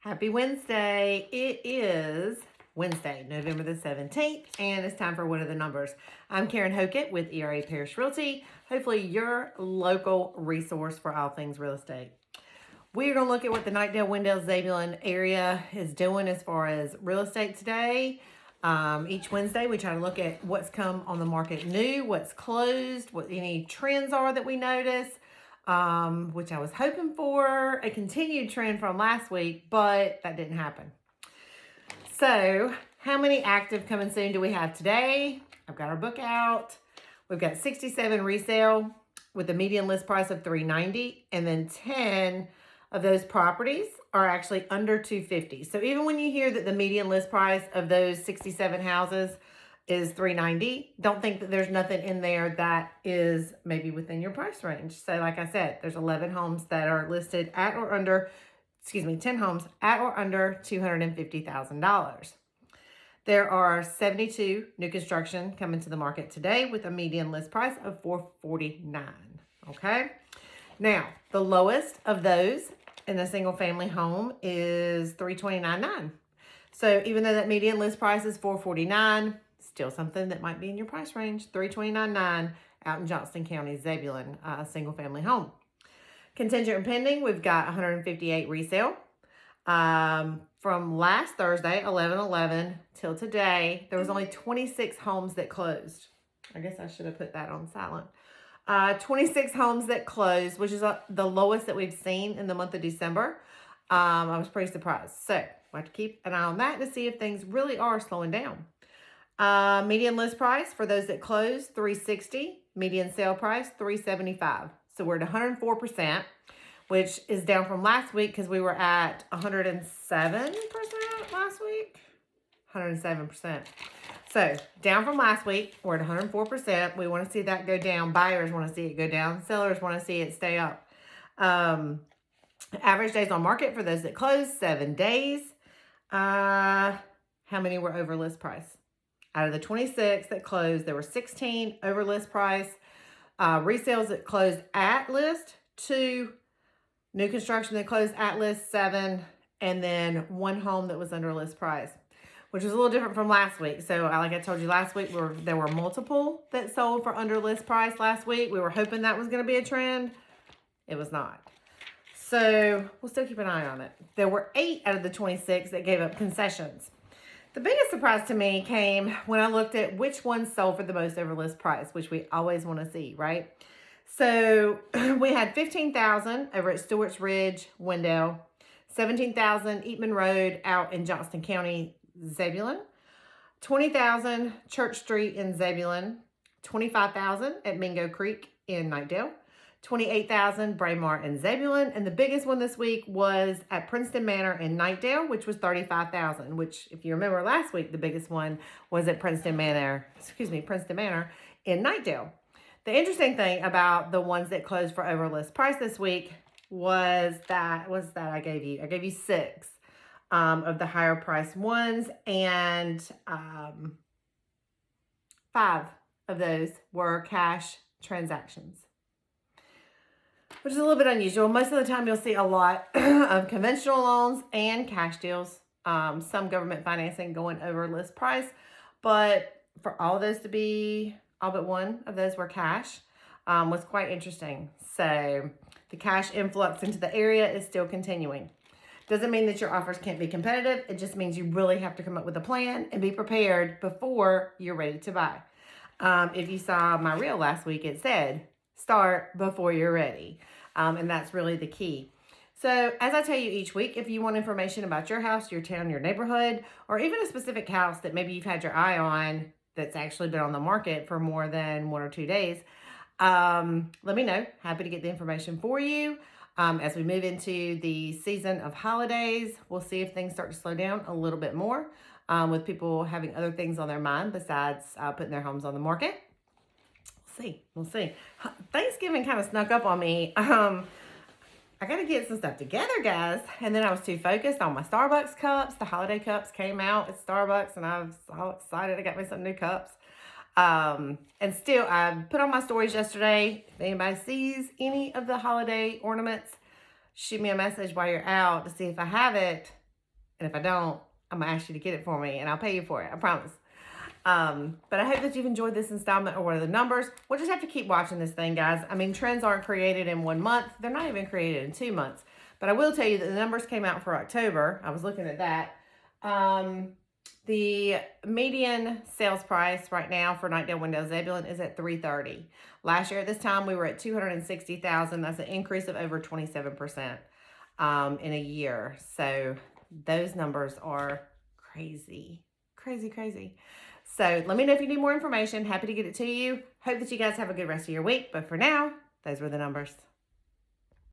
Happy Wednesday. It is Wednesday, November the 17th, and it's time for What Are the Numbers. I'm Karen Hokett with ERA Parish Realty, hopefully your local resource for all things real estate. We're going to look at what the Knightdale, Wendell, Zebulon area is doing as far as real estate today. Each Wednesday, we try to look at what's come on the market new, what's closed, what any trends are that we notice. Which I was hoping for a continued trend from last week, but that didn't happen. So how many active coming soon do we have today? I've got our book out. We've got 67 resale with a median list price of $390, and then 10 of those properties are actually under $250. So even when you hear that the median list price of those 67 houses is $390, don't think that there's nothing in there that is maybe within your price range. So like I said, there's 11 homes that are listed at or under, 10 homes at or under $250,000. There are 72 new construction coming to the market today with a median list price of $449. Okay. Now, the lowest of those in a single family home is $329.9. So even though that median list price is $449, still something that might be in your price range. $329.9 out in Johnston County, Zebulon, a single family home. Contingent and pending, we've got 158 resale. From last Thursday, 11/11, till today, there was only 26 homes that closed. I guess I should have put that on silent. 26 homes that closed, which is the lowest that we've seen in the month of December. I was pretty surprised. So we'll have to keep an eye on that to see if things really are slowing down. Median list price for those that closed, $360. Median sale price, $375. So we're at 104%, which is down from last week because we were at 107% last week. 107%. So down from last week, we're at 104%. We want to see that go down. Buyers want to see it go down. Sellers want to see it stay up. Average days on market for those that closed, 7 days. How many were over list price? Out of the 26 that closed, there were 16 over list price. Resales that closed at list, 2. New construction that closed at list, 7. And then 1 home that was under list price, which was a little different from last week. So like I told you last week, there were multiple that sold for under list price last week. We were hoping that was going to be a trend. It was not. So we'll still keep an eye on it. There were 8 out of the 26 that gave up concessions. The biggest surprise to me came when I looked at which ones sold for the most over list price, which we always want to see, right? So we had $15,000 over at Stewart's Ridge, Wendell, $17,000 Eatman Road out in Johnston County, Zebulon, $20,000 Church Street in Zebulon, $25,000 at Mingo Creek in Knightdale, $28,000 Braemar in Zebulon, and the biggest one this week was at Princeton Manor in Knightdale, which was $35,000, which if you remember last week, the biggest one was at Princeton Manor in Knightdale. The interesting thing about the ones that closed for over list price this week was that I gave you 6 of the higher priced ones, and 5 of those were cash transactions, which is a little bit unusual. Most of the time you'll see a lot of conventional loans and cash deals, some government financing going over list price, but for all of those to be, all but 1 of those were cash, was quite interesting. So the cash influx into the area is still continuing. Doesn't mean that your offers can't be competitive. It just means you really have to come up with a plan and be prepared before you're ready to buy. If you saw my reel last week, it said, start before you're ready. And that's really the key. So as I tell you each week, if you want information about your house, your town, your neighborhood, or even a specific house that maybe you've had your eye on that's actually been on the market for more than 1 or 2 days, let me know. Happy to get the information for you. As we move into the season of holidays, we'll see if things start to slow down a little bit more, with people having other things on their mind besides putting their homes on the market. We'll see. Thanksgiving kind of snuck up on me. I got to get some stuff together, guys. And then I was too focused on my Starbucks cups. The holiday cups came out at Starbucks, and I was all excited. I got me some new cups. And still, I put on my stories yesterday. If anybody sees any of the holiday ornaments, shoot me a message while you're out to see if I have it. And if I don't, I'm going to ask you to get it for me, and I'll pay you for it. I promise. But I hope that you've enjoyed this installment or what are the numbers. We'll just have to keep watching this thing, guys. I mean, trends aren't created in 1 month. They're not even created in 2 months. But I will tell you that the numbers came out for October. I was looking at that. The median sales price right now for Knightdale, Wendell and Zebulon is at $330,000. Last year at this time, we were at $260,000. That's an increase of over 27% in a year. So those numbers are crazy, crazy, crazy. So let me know if you need more information. Happy to get it to you. Hope that you guys have a good rest of your week. But for now, those were the numbers.